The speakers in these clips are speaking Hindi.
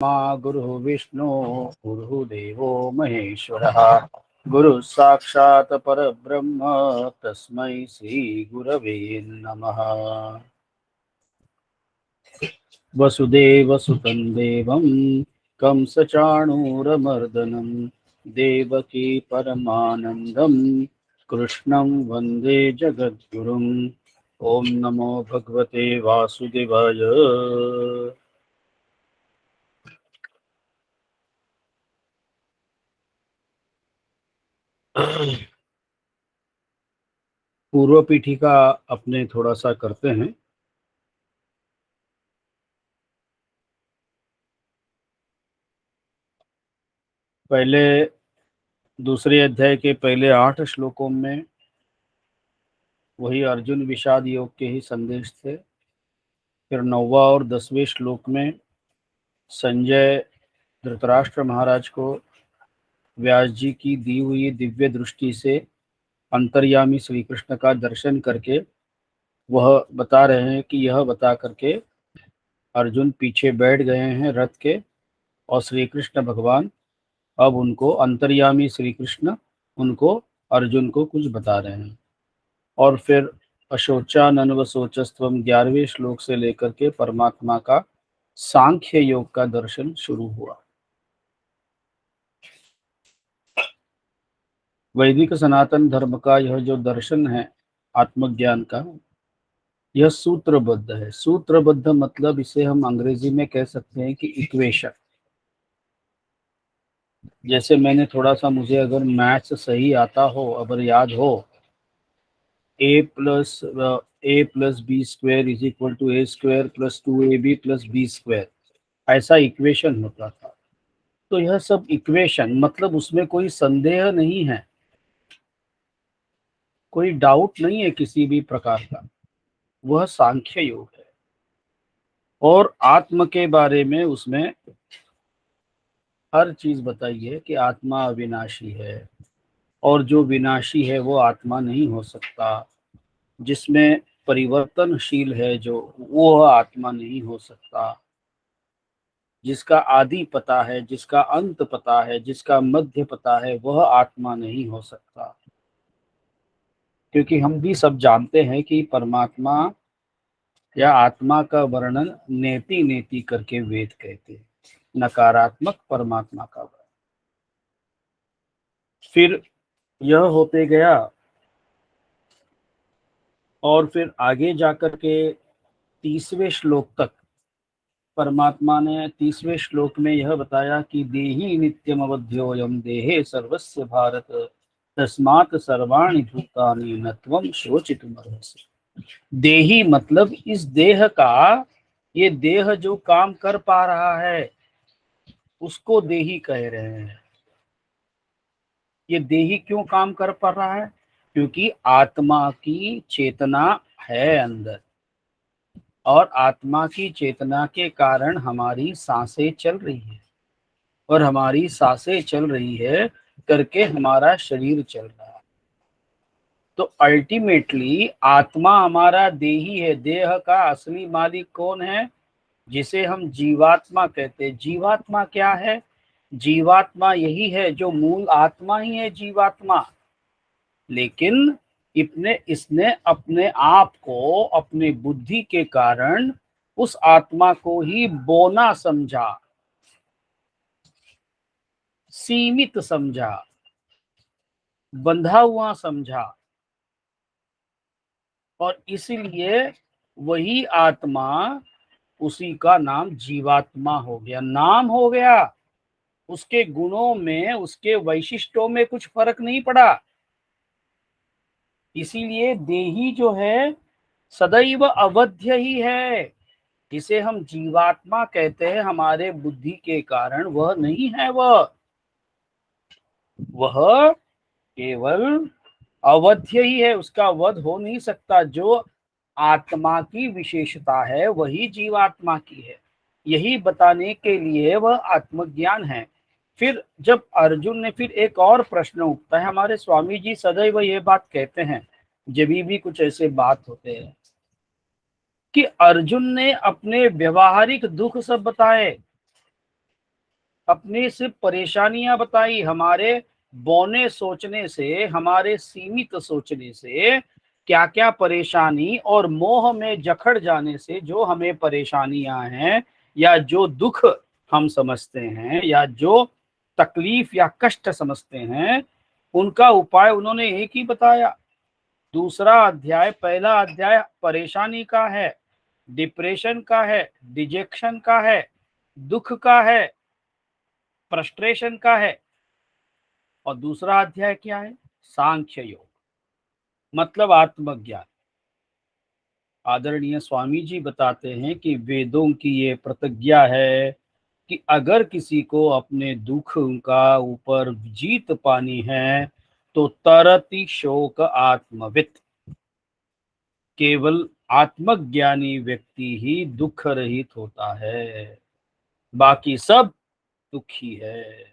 मा गुरुः विष्णु गुरुदेवो महेश्वरः गुरुः साक्षात् परब्रह्म तस्मै श्री गुरवे नमः। वसुदेवसुतं देवं कंसचाणूरमर्दनं देवकी परमानन्दं कृष्णं वन्दे जगद्गुरुम्। ॐ नमो भगवते वासुदेवाय। पूर्व पीठिका अपने थोड़ा सा करते हैं। पहले दूसरे अध्याय के पहले 8 श्लोकों में वही अर्जुन विषाद योग के ही संदेश थे। फिर 9वां और 10वें श्लोक में संजय धृतराष्ट्र महाराज को व्यास जी की दी हुई दिव्य दृष्टि से अंतर्यामी श्री कृष्ण का दर्शन करके वह बता रहे हैं कि यह बता करके अर्जुन पीछे बैठ गए हैं रथ के, और श्री कृष्ण भगवान अब उनको अंतर्यामी श्री कृष्ण उनको अर्जुन को कुछ बता रहे हैं। और फिर अशोचानन्व शोचस्त्वम 11वें श्लोक से लेकर के परमात्मा का सांख्य योग का दर्शन शुरू हुआ। वैदिक सनातन धर्म का यह जो दर्शन है आत्मज्ञान का, यह सूत्रबद्ध है। सूत्रबद्ध मतलब इसे हम अंग्रेजी में कह सकते हैं कि इक्वेशन। जैसे मैंने थोड़ा सा, मुझे अगर मैथ्स सही आता हो, अगर याद हो, a+b² is equal to a² plus 2ab plus b², ऐसा इक्वेशन होता था। तो यह सब इक्वेशन मतलब उसमें कोई संदेह नहीं है, कोई डाउट नहीं है किसी भी प्रकार का, वह सांख्य योग है। और आत्म के बारे में उसमें हर चीज बताई है कि आत्मा अविनाशी है, और जो विनाशी है वो आत्मा नहीं हो सकता। जिसमें परिवर्तनशील है जो, वो आत्मा नहीं हो सकता। जिसका आदि पता है, जिसका अंत पता है, जिसका मध्य पता है, वह आत्मा नहीं हो सकता। क्योंकि हम भी सब जानते हैं कि परमात्मा या आत्मा का वर्णन नेति नेति करके वेद कहते हैं, नकारात्मक परमात्मा का वर्णन। फिर यह होते गया, और फिर आगे जाकर के 30वें श्लोक तक परमात्मा ने 30वें श्लोक में यह बताया कि देहि नित्यम अवध्योयम देहे सर्वस्य भारत तस्मात् सर्वाणि भूतानि न त्वं शोचितुमर्हसि। देही मतलब इस देह का, ये देह जो काम कर पा रहा है उसको देही कह रहे हैं। ये देही क्यों काम कर पा रहा है? क्योंकि आत्मा की चेतना है अंदर, और आत्मा की चेतना के कारण हमारी सांसें चल रही है, और हमारी सांसें चल रही है करके हमारा शरीर चल रहा है। तो अल्टीमेटली आत्मा हमारा देही है। देह का असली मालिक कौन है? जिसे हम जीवात्मा कहते हैं। जीवात्मा क्या है? जीवात्मा यही है जो मूल आत्मा ही है, जीवात्मा। लेकिन इसने अपने आप को अपने बुद्धि के कारण उस आत्मा को ही बोना समझा, सीमित समझा, बंधा हुआ समझा, और इसीलिए वही आत्मा, उसी का नाम जीवात्मा हो गया, नाम हो गया। उसके गुणों में, उसके वैशिष्टों में कुछ फर्क नहीं पड़ा। इसीलिए देही जो है सदैव अवध्य ही है। जिसे हम जीवात्मा कहते हैं हमारे बुद्धि के कारण, वह नहीं है। वह केवल अवध्य ही है, उसका वध हो नहीं सकता। जो आत्मा की विशेषता है वही जीवात्मा की है। यही बताने के लिए वह आत्मज्ञान है। फिर जब अर्जुन ने, फिर एक और प्रश्न उठता है। हमारे स्वामी जी सदैव ये बात कहते हैं जब भी कुछ ऐसे बात होते हैं, कि अर्जुन ने अपने व्यवहारिक दुख सब बताए, अपने से परेशानियां बताई, हमारे बौने सोचने से, हमारे सीमित सोचने से क्या क्या परेशानी और मोह में जकड़ जाने से जो हमें परेशानियां हैं या जो दुख हम समझते हैं या जो तकलीफ या कष्ट समझते हैं, उनका उपाय उन्होंने एक ही बताया। दूसरा अध्याय, पहला अध्याय परेशानी का है, डिप्रेशन का है, डिजेक्शन का है, दुख का है, फ्रस्ट्रेशन का है। और दूसरा अध्याय क्या है? सांख्य योग, मतलब आत्मज्ञान। आदरणीय स्वामी जी बताते हैं कि वेदों की ये प्रतिज्ञा है कि अगर किसी को अपने दुख का ऊपर जीत पानी है तो तरति शोक आत्मवित, केवल आत्मज्ञानी व्यक्ति ही दुख रहित होता है, बाकी सब दुखी है।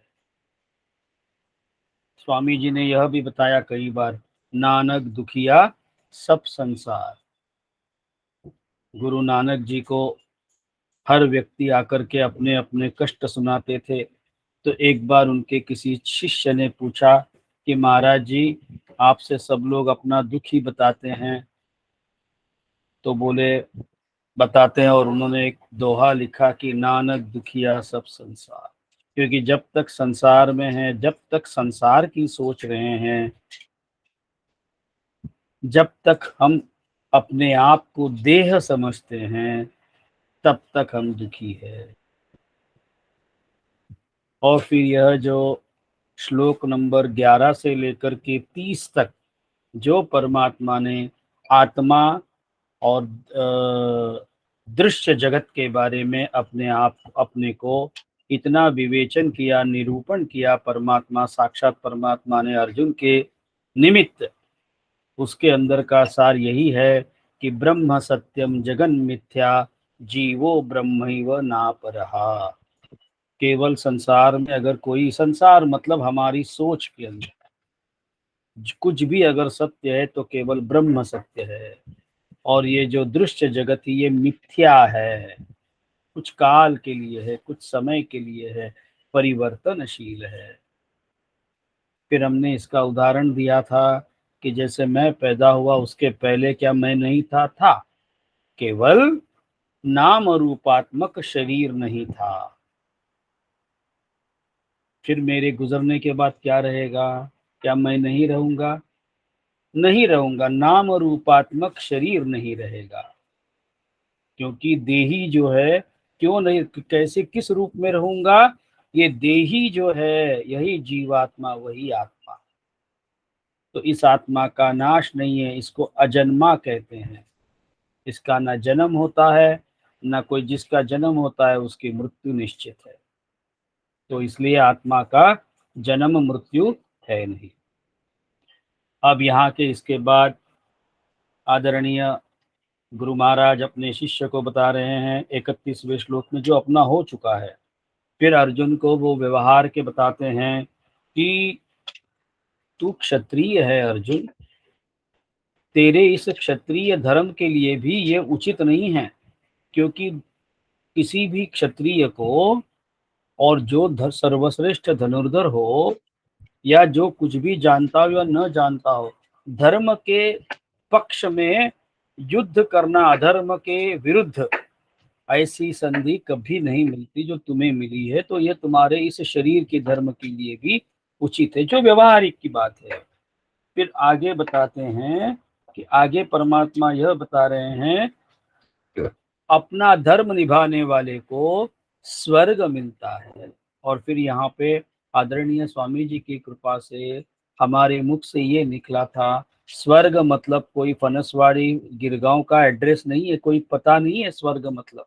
स्वामी जी ने यह भी बताया कई बार, नानक दुखिया सब संसार। गुरु नानक जी को हर व्यक्ति आकर के अपने अपने कष्ट सुनाते थे। तो एक बार उनके किसी शिष्य ने पूछा कि महाराज जी, आपसे सब लोग अपना दुख ही बताते हैं। तो बोले बताते हैं, और उन्होंने एक दोहा लिखा कि नानक दुखिया सब संसार। क्योंकि जब तक संसार में हैं, जब तक संसार की सोच रहे हैं, जब तक हम अपने आप को देह समझते हैं, तब तक हम दुखी है। और फिर यह जो श्लोक नंबर 11 से लेकर के 30 तक जो परमात्मा ने आत्मा और दृश्य जगत के बारे में अपने को इतना विवेचन किया, निरूपण किया, परमात्मा साक्षात परमात्मा ने अर्जुन के निमित्त, उसके अंदर का सार यही है कि ब्रह्म सत्यम जगन मिथ्या जीवो ब्रह्मैव नापरहा। केवल संसार में अगर कोई, संसार मतलब हमारी सोच के अंदर कुछ भी अगर सत्य है तो केवल ब्रह्म सत्य है, और ये जो दृश्य जगत है ये मिथ्या है, कुछ काल के लिए है, कुछ समय के लिए है, परिवर्तनशील है। फिर हमने इसका उदाहरण दिया था कि जैसे मैं पैदा हुआ उसके पहले क्या मैं नहीं था? केवल नाम रूपात्मक शरीर नहीं था। फिर मेरे गुजरने के बाद क्या रहेगा? क्या मैं नहीं रहूंगा? नहीं रहूंगा, नाम रूपात्मक शरीर नहीं रहेगा। क्योंकि देही जो है, क्यों नहीं, कैसे, किस रूप में रहूंगा? ये देही जो है यही जीवात्मा, वही आत्मा। तो इस आत्मा का नाश नहीं है, इसको अजन्मा कहते हैं। इसका ना जन्म होता है, ना कोई जिसका जन्म होता है उसकी मृत्यु निश्चित है। तो इसलिए आत्मा का जन्म मृत्यु है नहीं। अब यहाँ के इसके बाद आदरणीय गुरु महाराज अपने शिष्य को बता रहे हैं 31वें श्लोक में जो अपना हो चुका है। फिर अर्जुन को वो व्यवहार के बताते हैं कि तू क्षत्रिय है अर्जुन, तेरे इस क्षत्रिय धर्म के लिए भी ये उचित नहीं है। क्योंकि किसी भी क्षत्रिय को, और जो सर्वश्रेष्ठ धनुर्धर हो या जो कुछ भी जानता हो या न जानता हो, धर्म के पक्ष में युद्ध करना अधर्म के विरुद्ध, ऐसी संधि कभी नहीं मिलती जो तुम्हें मिली है। तो ये तुम्हारे इस शरीर के धर्म के लिए भी उचित है, जो व्यवहारिक की बात है। फिर आगे बताते हैं कि आगे परमात्मा यह बता रहे हैं, अपना धर्म निभाने वाले को स्वर्ग मिलता है। और फिर यहाँ पे आदरणीय स्वामी जी की कृपा से हमारे मुख से ये निकला था, स्वर्ग मतलब कोई फनसवाड़ी गिरगांव का एड्रेस नहीं है, कोई पता नहीं है स्वर्ग मतलब।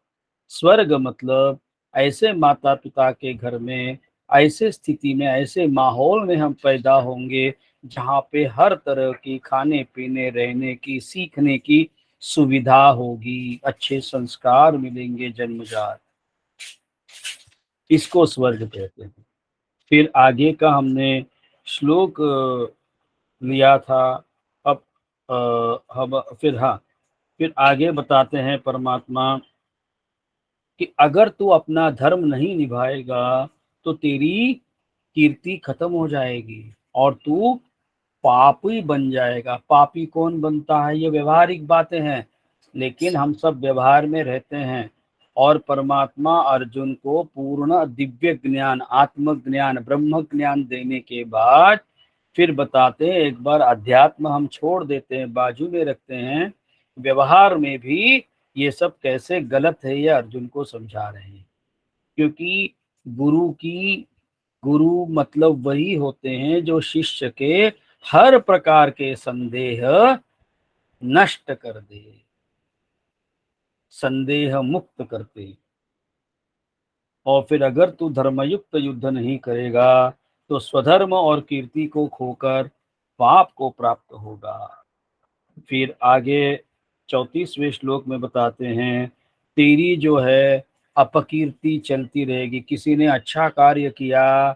स्वर्ग मतलब ऐसे माता पिता के घर में, ऐसे स्थिति में, ऐसे माहौल में हम पैदा होंगे जहाँ पे हर तरह की खाने पीने, रहने की, सीखने की सुविधा होगी, अच्छे संस्कार मिलेंगे जन्मजात। इसको स्वर्ग कहते हैं। फिर आगे का हमने श्लोक लिया था। अब हम फिर, हाँ, फिर आगे बताते हैं परमात्मा कि अगर तू अपना धर्म नहीं निभाएगा तो तेरी कीर्ति खत्म हो जाएगी और तू पापी बन जाएगा। पापी कौन बनता है, ये व्यवहारिक बातें हैं, लेकिन हम सब व्यवहार में रहते हैं। और परमात्मा अर्जुन को पूर्ण दिव्य ज्ञान, आत्म ज्ञान, ब्रह्म ज्ञान देने के बाद फिर बताते हैं, एक बार अध्यात्म हम छोड़ देते हैं, बाजू में रखते हैं, व्यवहार में भी ये सब कैसे गलत है, ये अर्जुन को समझा रहे हैं। क्योंकि गुरु की गुरु मतलब वही होते हैं जो शिष्य के हर प्रकार के संदेह नष्ट कर दे, संदेह मुक्त करते। और फिर अगर तू धर्मयुक्त युद्ध नहीं करेगा तो स्वधर्म और कीर्ति को खोकर पाप को प्राप्त होगा। फिर आगे 34वें श्लोक में बताते हैं, तेरी जो है अपकीर्ति चलती रहेगी। किसी ने अच्छा कार्य किया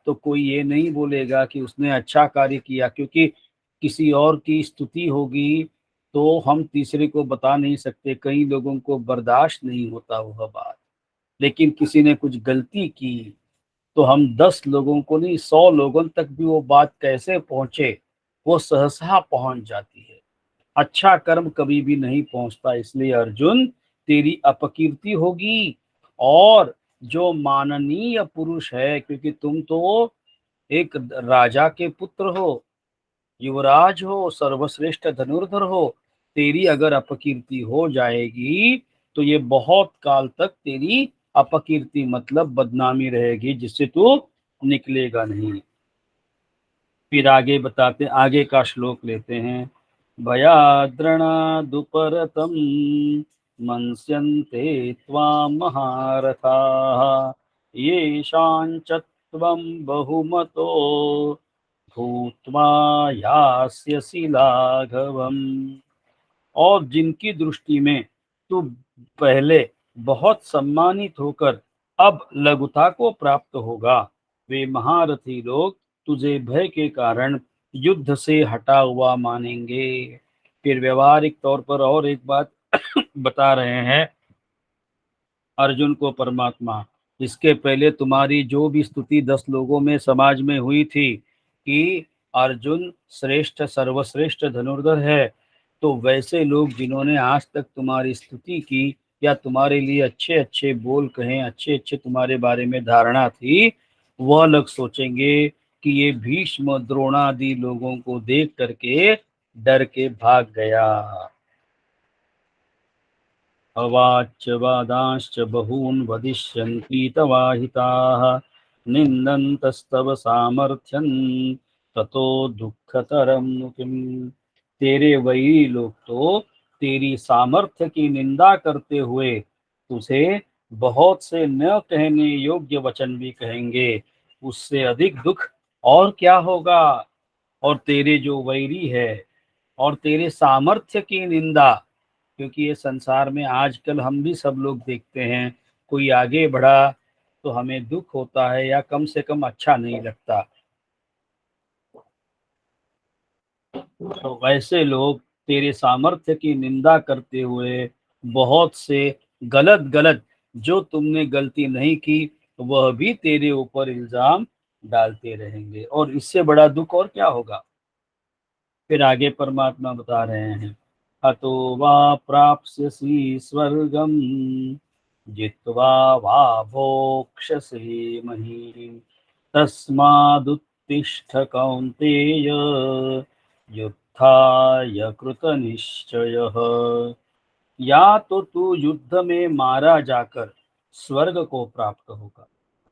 तो कोई ये नहीं बोलेगा कि उसने अच्छा कार्य किया, क्योंकि किसी और की स्तुति होगी तो हम तीसरे को बता नहीं सकते, कई लोगों को बर्दाश्त नहीं होता वह बात। लेकिन किसी ने कुछ गलती की तो हम 10 लोगों को नहीं, 100 लोगों तक भी वो बात कैसे पहुंचे, वो सहसा पहुंच जाती है। अच्छा कर्म कभी भी नहीं पहुंचता। इसलिए अर्जुन, तेरी अपकीर्ति होगी। और जो माननीय पुरुष है, क्योंकि तुम तो एक राजा के पुत्र हो, युवराज हो, सर्वश्रेष्ठ धनुर्धर हो, तेरी अगर अपकीर्ति हो जाएगी तो ये बहुत काल तक तेरी अपकीर्ति मतलब बदनामी रहेगी, जिससे तू निकलेगा नहीं। फिर आगे बताते, आगे का श्लोक लेते हैं। भयाद्रणादुपरतं मन्स्यन्ते त्वां महारथाः येषां च त्वं बहुमतो भूत्वा यास्यसि लाघवम्। और जिनकी दृष्टि में तू पहले बहुत सम्मानित होकर अब लघुता को प्राप्त होगा, वे महारथी लोग तुझे भय के कारण युद्ध से हटा हुआ मानेंगे। फिर व्यवहारिक तौर पर और एक बात बता रहे हैं अर्जुन को परमात्मा। इसके पहले तुम्हारी जो भी स्तुति 10 लोगों में समाज में हुई थी कि अर्जुन श्रेष्ठ सर्वश्रेष्ठ धनुर्धर है, तो वैसे लोग जिन्होंने आज तक तुम्हारी स्तुति की या तुम्हारे लिए अच्छे अच्छे बोल कहें, अच्छे अच्छे तुम्हारे बारे में धारणा थी, वह लोग सोचेंगे कि ये भीष्म द्रोणादि लोगों को देख करके डर के भाग गया। अवाच्य वादांश्च बहून् वदिष्यन्ति तवाहिताः निन्दन्तस्तव सामर्थ्यं ततो दुःखतरं नु किम्। तेरे वही लोग तो तेरी सामर्थ्य की निंदा करते हुए तुझे बहुत से न कहने योग्य वचन भी कहेंगे, उससे अधिक दुख और क्या होगा। और तेरे जो वैरी है और तेरे सामर्थ्य की निंदा, क्योंकि ये संसार में आजकल हम भी सब लोग देखते हैं, कोई आगे बढ़ा तो हमें दुख होता है या कम से कम अच्छा नहीं लगता। तो वैसे लोग तेरे सामर्थ्य की निंदा करते हुए बहुत से गलत गलत, जो तुमने गलती नहीं की वह भी तेरे ऊपर इल्जाम डालते रहेंगे, और इससे बड़ा दुख और क्या होगा। फिर आगे परमात्मा बता रहे हैं, हतो वा प्राप्स्यसि स्वर्गम जित्वा वा भोक्ष्यसि महीम् तस्मादुत्तिष्ठ कौन्तेय युद्धाय कृतनिश्चयः। या तो तू युद्ध में मारा जाकर स्वर्ग को प्राप्त होगा,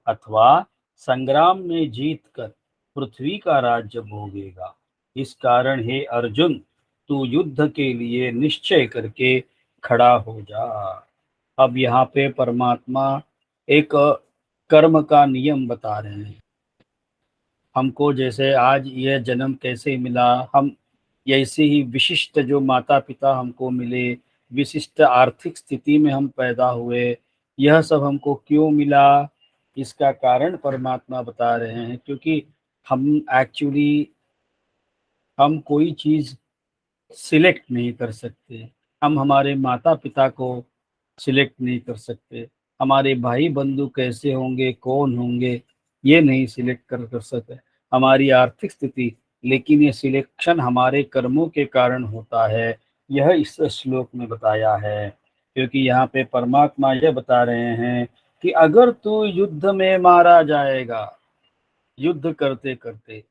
अथवा संग्राम में जीत कर पृथ्वी का राज्य भोगेगा। इस कारण हे अर्जुन, तू युद्ध के लिए निश्चय करके खड़ा हो जा। अब यहाँ पे परमात्मा एक कर्म का नियम बता रहे हैं हमको। जैसे आज यह जन्म कैसे मिला, हम ऐसे ही विशिष्ट जो माता पिता हमको मिले, विशिष्ट आर्थिक स्थिति में हम पैदा हुए, यह सब हमको क्यों मिला, इसका कारण परमात्मा बता रहे हैं। क्योंकि हम एक्चुअली हम कोई चीज़ सिलेक्ट नहीं कर सकते। हम हमारे माता पिता को सिलेक्ट नहीं कर सकते। हमारे भाई बंधु कैसे होंगे, कौन होंगे, ये नहीं सिलेक्ट कर सकते हमारी आर्थिक स्थिति, लेकिन ये सिलेक्शन हमारे कर्मों के कारण होता है। यह इस श्लोक में बताया है, क्योंकि यहाँ पे परमात्मा यह बता रहे हैं कि अगर तू युद्ध में मारा जाएगा, युद्ध करते करते,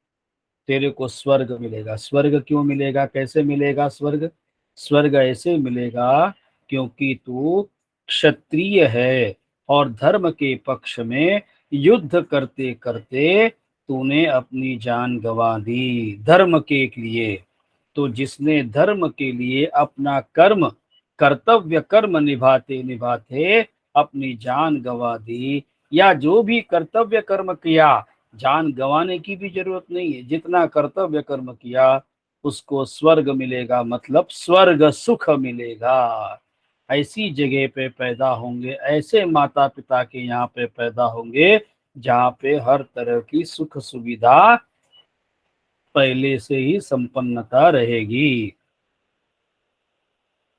तेरे को स्वर्ग मिलेगा। स्वर्ग क्यों मिलेगा, कैसे मिलेगा स्वर्ग? स्वर्ग ऐसे मिलेगा क्योंकि तू क्षत्रिय है और धर्म के पक्ष में युद्ध करते करते तूने अपनी जान गंवा दी धर्म के लिए। तो जिसने धर्म के लिए अपना कर्म, कर्तव्य कर्म निभाते निभाते अपनी जान गंवा दी, या जो भी कर्तव्य कर्म किया, जान गंवाने की भी जरूरत नहीं है, जितना कर्तव्य कर्म किया उसको स्वर्ग मिलेगा, मतलब स्वर्ग सुख मिलेगा। ऐसी जगह पे पैदा होंगे, ऐसे माता पिता के यहाँ पे पैदा होंगे जहाँ पे हर तरह की सुख सुविधा पहले से ही संपन्नता रहेगी।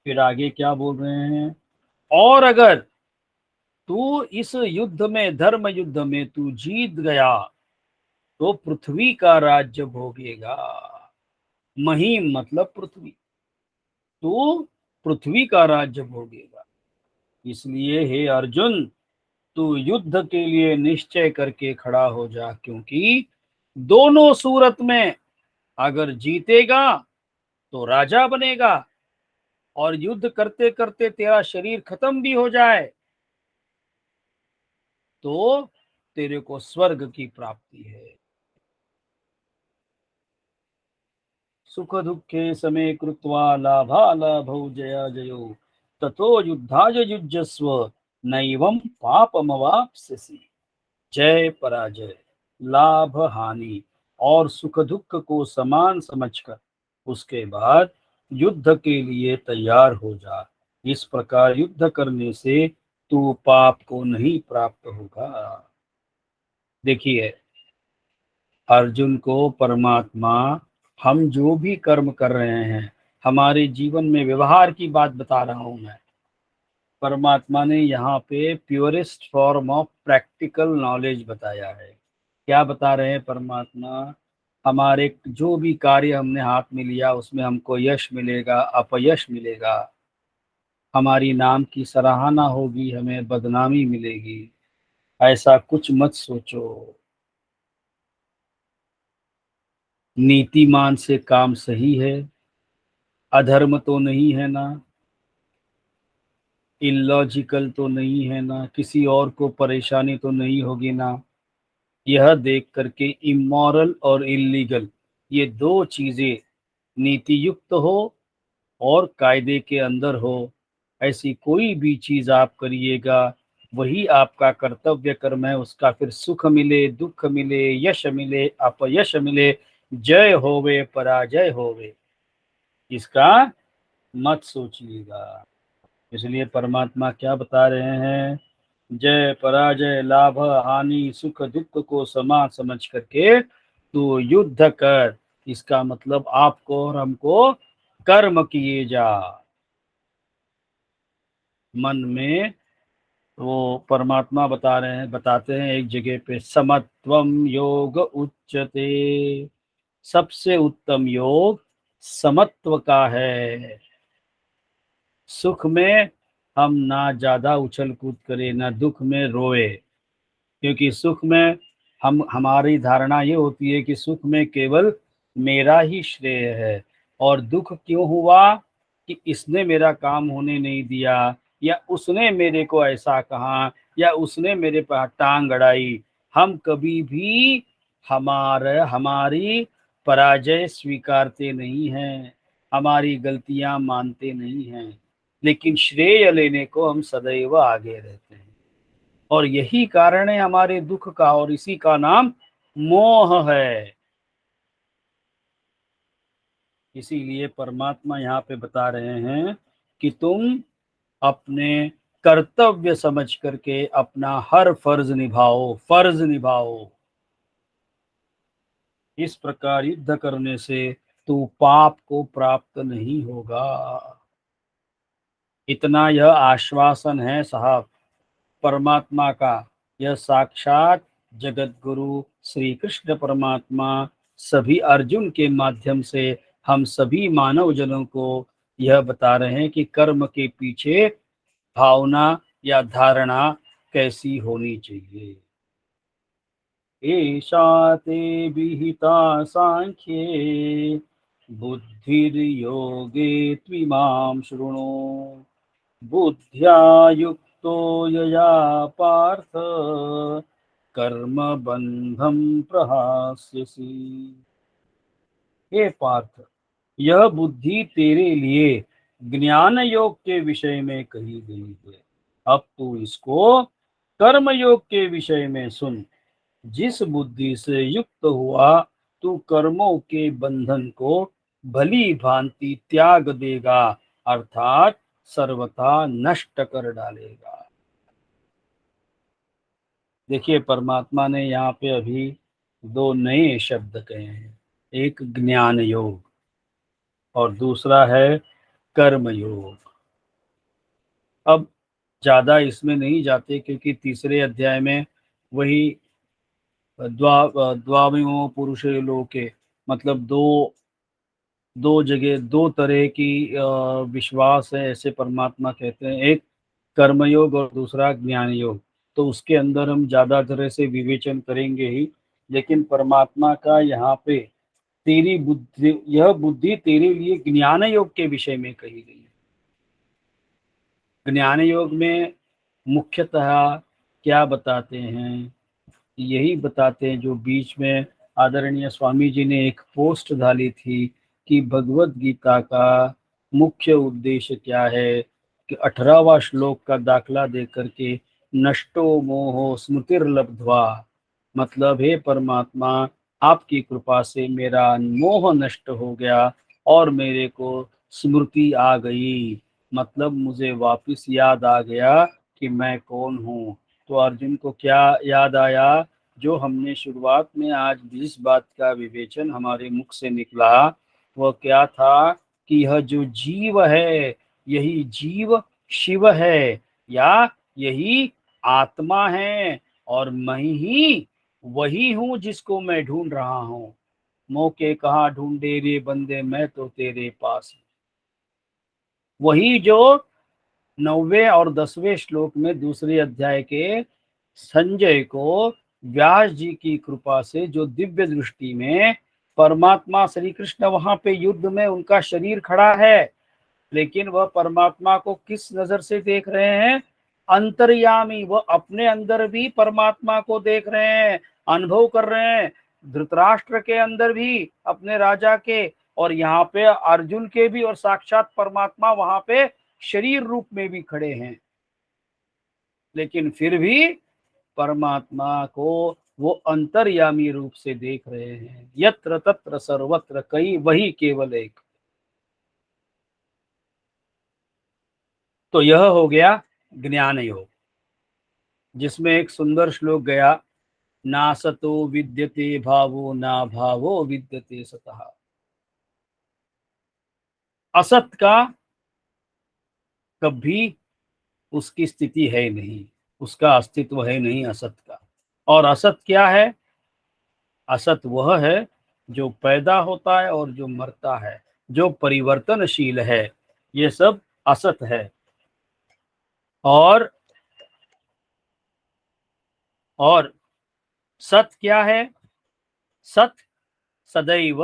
फिर आगे क्या बोल रहे हैं, और अगर तू इस युद्ध में, धर्म युद्ध में तू जीत गया तो पृथ्वी का राज्य भोगेगा। महीम मतलब पृथ्वी, तो पृथ्वी का राज्य भोगेगा। इसलिए हे अर्जुन, तू युद्ध के लिए निश्चय करके खड़ा हो जा, क्योंकि दोनों सूरत में अगर जीतेगा तो राजा बनेगा, और युद्ध करते करते तेरा शरीर खत्म भी हो जाए तो तेरे को स्वर्ग की प्राप्ति है। सुख दुखे समे कृत्वा लाभा लाभौ जया जयो ततो युद्धाय युज्यस्व नैवं पापमवाप्स्यसि। जय पराजय, लाभ हानि और सुख दुख को समान समझकर उसके बाद युद्ध के लिए तैयार हो जा। इस प्रकार युद्ध करने से तू पाप को नहीं प्राप्त होगा। देखिए, अर्जुन को परमात्मा, हम जो भी कर्म कर रहे हैं, हमारे जीवन में व्यवहार की बात बता रहा हूं मैं, परमात्मा ने यहाँ पे purest form of practical knowledge बताया है। क्या बता रहे हैं परमात्मा? हमारे जो भी कार्य हमने हाथ में लिया उसमें हमको यश मिलेगा, अपयश मिलेगा, हमारी नाम की सराहना होगी, हमें बदनामी मिलेगी, ऐसा कुछ मत सोचो। नीतिमान से काम सही है, अधर्म तो नहीं है ना, इलॉजिकल तो नहीं है ना, किसी और को परेशानी तो नहीं होगी ना। यह देख करके इमोरल और इलीगल, ये दो चीजें नीति युक्त हो और कायदे के अंदर हो, ऐसी कोई भी चीज आप करिएगा, वही आपका कर्तव्य कर्म है। उसका फिर सुख मिले, दुख मिले, यश मिले, अपयश मिले, जय होवे पराजय होवे, इसका मत सोचिएगा। इसलिए परमात्मा क्या बता रहे हैं, जय पराजय, लाभ हानि, सुख दुख को समान समझ करके तू युद्ध कर। इसका मतलब आपको और हमको कर्म किए जा मन में। वो परमात्मा बता रहे हैं, बताते हैं एक जगह पे, समत्वम योग उच्यते, सबसे उत्तम योग समत्व का है। सुख में हम ना ज्यादा उछल कूद करें, ना दुख में रोए, क्योंकि सुख में हम, हमारी धारणा ये होती है कि सुख में केवल मेरा ही श्रेय है, और दुख क्यों हुआ कि इसने मेरा काम होने नहीं दिया, या उसने मेरे को ऐसा कहा, या उसने मेरे पर टांग अड़ाई। हम कभी भी हमारी पराजय स्वीकारते नहीं हैं, हमारी गलतियां मानते नहीं हैं, लेकिन श्रेय लेने को हम सदैव आगे रहते हैं। और यही कारण है हमारे दुख का, और इसी का नाम मोह है। इसीलिए परमात्मा यहाँ पे बता रहे हैं कि तुम अपने कर्तव्य समझ करके अपना हर फर्ज निभाओ, फर्ज निभाओ। इस प्रकार युद्ध करने से तू पाप को प्राप्त नहीं होगा। इतना यह आश्वासन है साहब परमात्मा का, यह साक्षात जगत गुरु श्री कृष्ण परमात्मा सभी अर्जुन के माध्यम से हम सभी मानव जनों को यह बता रहे हैं कि कर्म के पीछे भावना या धारणा कैसी होनी चाहिए। एषा ते विहिता सांख्ये बुद्धिर्योगे त्विमां शृणु बुद्ध्या युक्तो यया पार्थ कर्म बंधम प्रहास्यसि। हे पार्थ, यह बुद्धि तेरे लिए ज्ञान योग के विषय में कही गई है। अब तू इसको कर्म योग के विषय में सुन। जिस बुद्धि से युक्त हुआ तू कर्मों के बंधन को भली भांति त्याग देगा, अर्थात सर्वथा नष्ट कर डालेगा। देखिए, परमात्मा ने यहाँ पे अभी दो नए शब्द कहे हैं, एक ज्ञान योग और दूसरा है कर्म योग। अब ज्यादा इसमें नहीं जाते क्योंकि तीसरे अध्याय में वही द्वाविमो पुरुषे लोके, मतलब दो दो जगह दो तरह की विश्वास है, ऐसे परमात्मा कहते हैं, एक कर्मयोग और दूसरा ज्ञान योग। तो उसके अंदर हम ज्यादा तरह से विवेचन करेंगे ही, लेकिन परमात्मा का यहाँ पे तेरी बुद्धि, यह बुद्धि तेरे लिए ज्ञान योग के विषय में कही गई है। ज्ञान योग में मुख्यतः क्या बताते हैं, यही बताते हैं जो बीच में आदरणीय स्वामी जी ने एक पोस्ट डाली थी कि भगवत गीता का मुख्य उद्देश्य क्या है, कि 18वां श्लोक का दाखला दे करके नष्टो मोहो स्मृतिर्लब्ध्वा, मतलब हे परमात्मा, आपकी कृपा से मेरा मोह नष्ट हो गया और मेरे को स्मृति आ गई, मतलब मुझे वापस याद आ गया कि मैं कौन हूँ। तो अर्जुन को क्या याद आया, जो हमने शुरुआत में आज 20 बात का विवेचन हमारे मुख से निकला, वह क्या था कि यह जो जीव है, यही जीव शिव है, या यही आत्मा है, और मैं ही वही हूँ जिसको मैं ढूंढ रहा हूँ। मौके कहाँ ढूंढे रे बंदे, मैं तो तेरे पास हूँ। वही जो 9वें और 10वें श्लोक में दूसरे अध्याय के संजय को व्यास जी की कृपा से जो दिव्य दृष्टि में परमात्मा श्री कृष्ण वहां पे युद्ध में उनका शरीर खड़ा है, लेकिन वह परमात्मा को किस नजर से देख रहे हैं, अंतर्यामी, वह अपने अंदर भी परमात्मा को देख रहे हैं, अनुभव कर रहे हैं, धृतराष्ट्र के अंदर भी अपने राजा के, और यहाँ पे अर्जुन के भी, और साक्षात परमात्मा वहां पे शरीर रूप में भी खड़े हैं। लेकिन फिर भी परमात्मा को वो अंतर्यामी रूप से देख रहे हैं। यत्र तत्र सर्वत्र कई, वही केवल एक। तो यह हो गया ज्ञान योग, जिसमें एक सुंदर श्लोक गया, ना सतो विद्यते भावो ना भावो विद्यते सतः। असत का कभी उसकी स्थिति है नहीं, उसका अस्तित्व है नहीं असत का। और असत क्या है, असत वह है जो पैदा होता है और जो मरता है, जो परिवर्तनशील है, ये सब असत है। और और सत क्या है, सत सदैव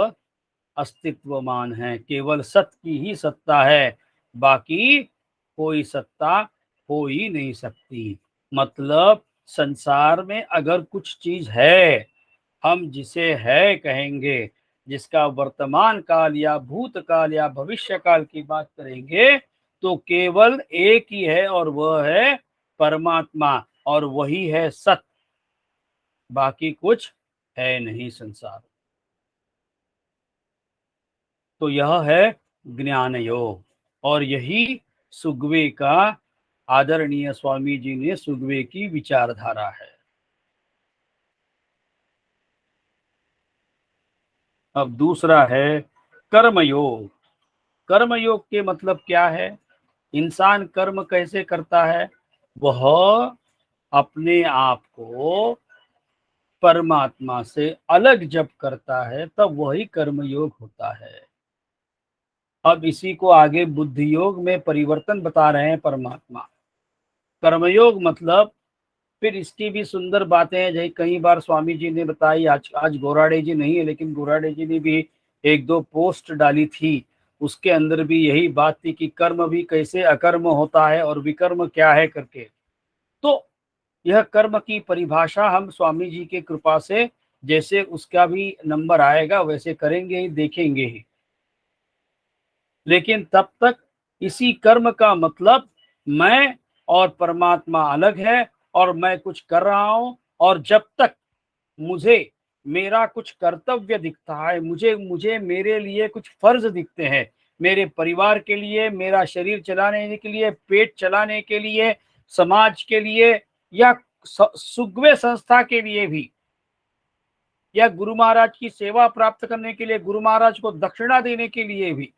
अस्तित्वमान है, केवल सत की ही सत्ता है, बाकी कोई सत्ता हो ही नहीं सकती। मतलब संसार में अगर कुछ चीज है, हम जिसे है कहेंगे, जिसका वर्तमान काल या भूतकाल या भविष्य काल की बात करेंगे, तो केवल एक ही है और वह है परमात्मा, और वही है सत, बाकी कुछ है नहीं संसार। तो यह है ज्ञान योग, और यही सुगवे का, आदरणीय स्वामी जी ने सुगवे की विचारधारा है। अब दूसरा है कर्मयोग। कर्मयोग के मतलब क्या है, इंसान कर्म कैसे करता है, वह अपने आप को परमात्मा से अलग जब करता है तब वही कर्मयोग होता है। अब इसी को आगे बुद्धि योग में परिवर्तन बता रहे हैं परमात्मा। कर्मयोग मतलब फिर इसकी भी सुंदर बातें हैं, जैसे कई बार स्वामी जी ने बताई, आज गोराडे जी नहीं है लेकिन गोराडे जी ने भी एक दो पोस्ट डाली थी, उसके अंदर भी यही बात थी कि कर्म भी कैसे अकर्म होता है और विकर्म क्या है करके। तो यह कर्म की परिभाषा हम स्वामी जी की कृपा से जैसे उसका भी नंबर आएगा वैसे करेंगे ही, देखेंगे ही। लेकिन तब तक इसी कर्म का मतलब मैं और परमात्मा अलग है और मैं कुछ कर रहा हूं, और जब तक मुझे मेरा कुछ कर्तव्य दिखता है, मुझे मुझे मेरे लिए कुछ फर्ज दिखते हैं, मेरे परिवार के लिए, मेरा शरीर चलाने के लिए, पेट चलाने के लिए, समाज के लिए, या सुगवे संस्था के लिए भी, या गुरु महाराज की सेवा प्राप्त करने के लिए, गुरु महाराज को दक्षिणा देने के लिए भी,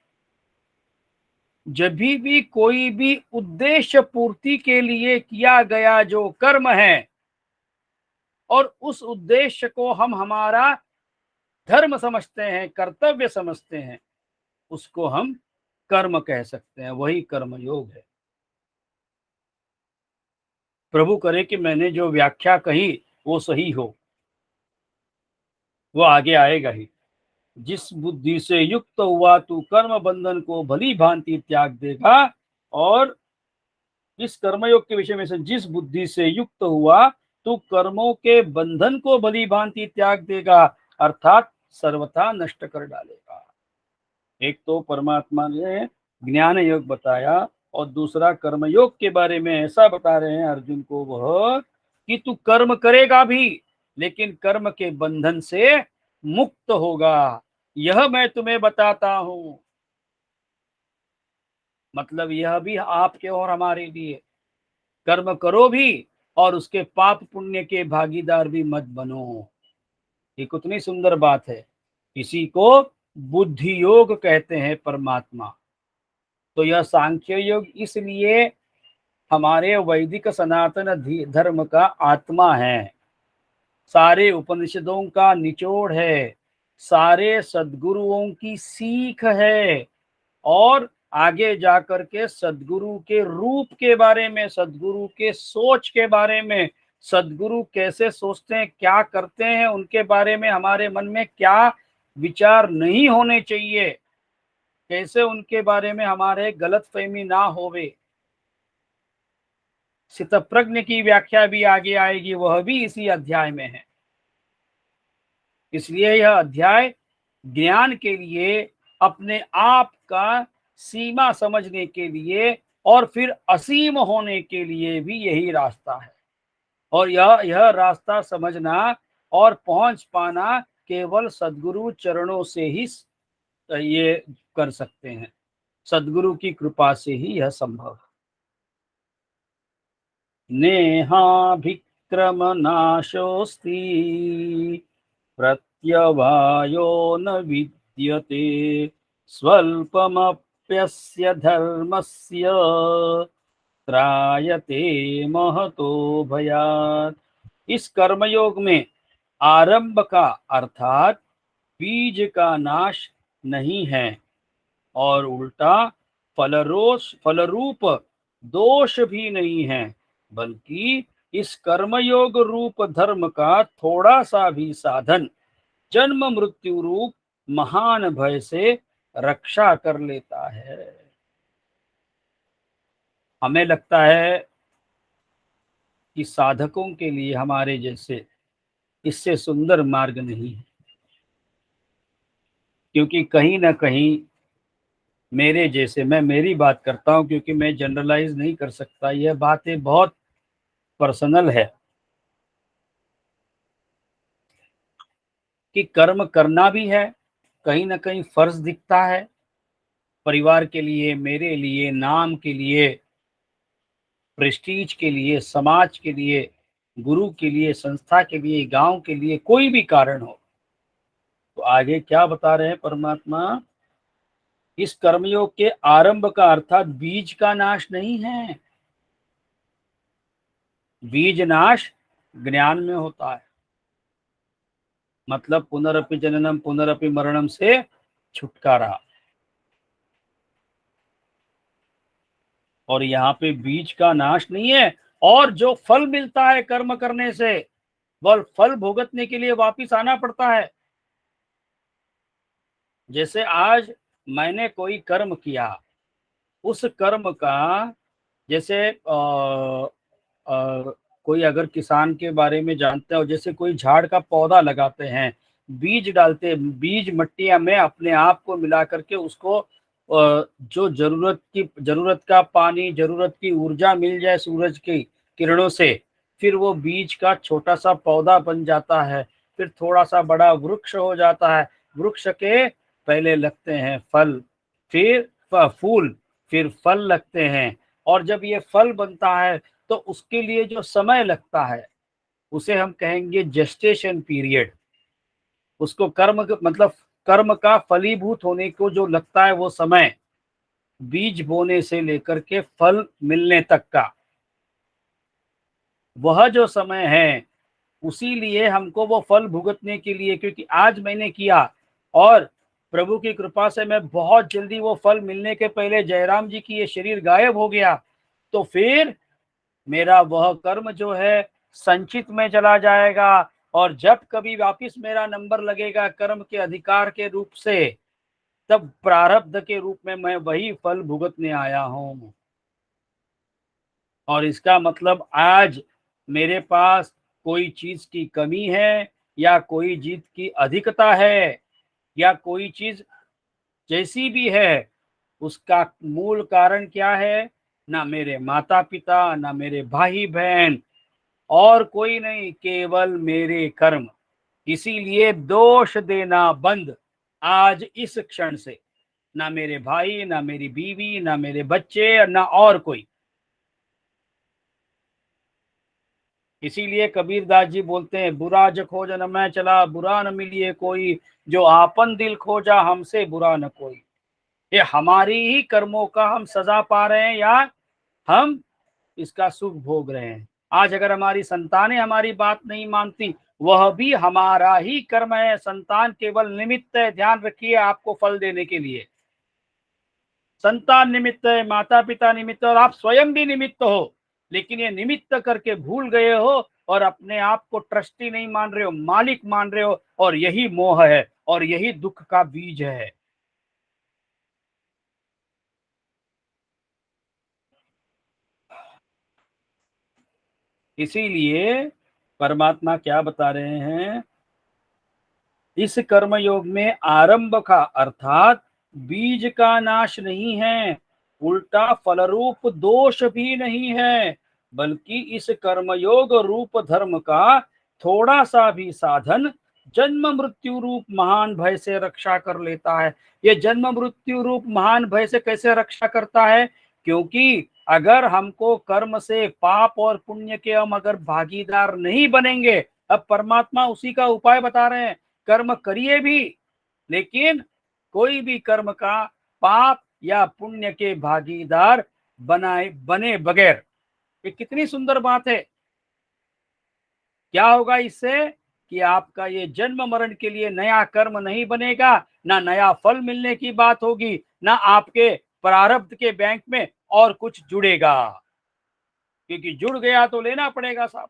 जब भी कोई भी उद्देश्य पूर्ति के लिए किया गया जो कर्म है और उस उद्देश्य को हम हमारा धर्म समझते हैं, कर्तव्य समझते हैं, उसको हम कर्म कह सकते हैं। वही कर्म योग है। प्रभु करे कि मैंने जो व्याख्या कही वो सही हो, वो आगे आएगा ही। जिस बुद्धि से युक्त हुआ तू कर्म बंधन को भली भांति त्याग देगा। और इस कर्मयोग के विषय में से जिस बुद्धि से युक्त हुआ तू कर्मों के बंधन को भली भांति त्याग देगा, अर्थात सर्वथा नष्ट कर डालेगा। एक तो परमात्मा ने ज्ञान योग बताया और दूसरा कर्म योग के बारे में ऐसा बता रहे हैं अर्जुन को वह कि तू कर्म करेगा भी लेकिन कर्म के बंधन से मुक्त होगा, यह मैं तुम्हें बताता हूं। मतलब यह भी आपके और हमारे लिए, कर्म करो भी और उसके पाप पुण्य के भागीदार भी मत बनो। ये कितनी सुंदर बात है। इसी को बुद्धि योग कहते हैं परमात्मा। तो यह सांख्य योग इसलिए हमारे वैदिक सनातन धर्म का आत्मा है, सारे उपनिषदों का निचोड़ है, सारे सद्गुरुओं की सीख है। और आगे जाकर के सद्गुरु के रूप के बारे में, सद्गुरु के सोच के बारे में, सद्गुरु कैसे सोचते हैं, क्या करते हैं, उनके बारे में हमारे मन में क्या विचार नहीं होने चाहिए, कैसे उनके बारे में हमारे गलतफहमी ना होवे। स्थितप्रज्ञ की व्याख्या भी आगे आएगी, वह भी इसी अध्याय में है। इसलिए यह अध्याय ज्ञान के लिए, अपने आप का सीमा समझने के लिए और फिर असीम होने के लिए भी यही रास्ता है। और यह रास्ता समझना और पहुंच पाना केवल सद्गुरु चरणों से ही ये कर सकते हैं। सद्गुरु की कृपा से ही यह संभव है। नेहाभिक्रम नाशोस्ति प्रत्यवायो न विद्यते स्वल्पमप्यस्य धर्मस्य त्रायते महतो भयात्। इस कर्मयोग में आरंभ का अर्थात बीज का नाश नहीं है और उल्टा फलरूप दोष भी नहीं है, बल्कि इस कर्मयोग रूप धर्म का थोड़ा सा भी साधन जन्म मृत्यु रूप महान भय से रक्षा कर लेता है। हमें लगता है कि साधकों के लिए हमारे जैसे इससे सुंदर मार्ग नहीं है, क्योंकि कहीं ना कहीं मेरे जैसे, मैं मेरी बात करता हूं क्योंकि मैं जनरलाइज नहीं कर सकता, यह बातें बहुत पर्सनल है कि कर्म करना भी है, कहीं ना कहीं फर्ज दिखता है, परिवार के लिए, मेरे लिए, नाम के लिए, प्रेस्टीज के लिए, समाज के लिए, गुरु के लिए, संस्था के लिए, गांव के लिए, कोई भी कारण हो। तो आगे क्या बता रहे हैं परमात्मा, इस कर्मयोग के आरंभ का अर्थात बीज का नाश नहीं है। बीज नाश ज्ञान में होता है। मतलब पुनरपि जननम पुनरपि मरणम से छुटकारा। और यहाँ पे बीज का नाश नहीं है, और जो फल मिलता है कर्म करने से, वह फल भुगतने के लिए वापिस आना पड़ता है। जैसे आज मैंने कोई कर्म किया, उस कर्म का, जैसे कोई अगर किसान के बारे में जानते हो, जैसे कोई झाड़ का पौधा लगाते हैं, बीज डालते हैं, बीज मट्टिया में अपने आप को मिला करके उसको जो जरूरत का पानी, जरूरत की ऊर्जा मिल जाए सूरज की किरणों से, फिर वो बीज का छोटा सा पौधा बन जाता है, फिर थोड़ा सा बड़ा वृक्ष हो जाता है। वृक्ष के पहले लगते हैं फल, फिर फूल, फिर फल लगते हैं। और जब ये फल बनता है तो उसके लिए जो समय लगता है उसे हम कहेंगे जेस्टेशन पीरियड। उसको मतलब कर्म का फलीभूत होने को जो लगता है वो समय, बीज बोने से लेकर के फल मिलने तक का वह जो समय है, उसी लिए हमको वो फल भुगतने के लिए, क्योंकि आज मैंने किया और प्रभु की कृपा से मैं बहुत जल्दी वो फल मिलने के पहले जयराम जी की ये शरीर गायब हो गया, तो फिर मेरा वह कर्म जो है संचित में चला जाएगा। और जब कभी वापिस मेरा नंबर लगेगा कर्म के अधिकार के रूप से, तब प्रारब्ध के रूप में मैं वही फल भुगतने आया हूं। और इसका मतलब आज मेरे पास कोई चीज की कमी है, या कोई चीज की अधिकता है, या कोई चीज जैसी भी है, उसका मूल कारण क्या है? ना मेरे माता पिता, ना मेरे भाई बहन, और कोई नहीं, केवल मेरे कर्म। इसीलिए दोष देना बंद आज इस क्षण से। ना मेरे भाई, ना मेरी बीवी, ना मेरे बच्चे, ना और कोई। इसीलिए कबीरदास जी बोलते हैं, बुरा जो खोज न मैं चला, बुरा न मिलिए कोई, जो आपन दिल खोजा हमसे बुरा न कोई। ये हमारी ही कर्मों का हम सजा पा रहे हैं, या हम इसका सुख भोग रहे हैं। आज अगर हमारी संतानें हमारी बात नहीं मानती, वह भी हमारा ही कर्म है। संतान केवल निमित्त है, ध्यान रखिए, आपको फल देने के लिए। संतान निमित्त है, माता पिता निमित्त, और आप स्वयं भी निमित्त हो, लेकिन ये निमित्त करके भूल गए हो और अपने आप को ट्रस्टी नहीं मान रहे हो, मालिक मान रहे हो, और यही मोह है और यही दुख का बीज है। इसीलिए परमात्मा क्या बता रहे हैं, इस कर्म योग में आरंभ का अर्थात बीज का नाश नहीं है, उल्टा फलरूप दोष भी नहीं है, बल्कि इस कर्मयोग रूप धर्म का थोड़ा सा भी साधन जन्म मृत्यु रूप महान भय से रक्षा कर लेता है। ये जन्म मृत्यु रूप महान भय से कैसे रक्षा करता है? क्योंकि अगर हमको कर्म से, पाप और पुण्य के हम अगर भागीदार नहीं बनेंगे, अब परमात्मा उसी का उपाय बता रहे हैं, कर्म करिए भी, लेकिन कोई भी कर्म का पाप या पुण्य के भागीदार बने बगैर। ये कितनी सुंदर बात है। क्या होगा इससे? कि आपका ये जन्म मरण के लिए नया कर्म नहीं बनेगा, ना नया फल मिलने की बात होगी, ना आपके प्रारब्ध के बैंक में और कुछ जुड़ेगा, क्योंकि जुड़ गया तो लेना पड़ेगा साहब।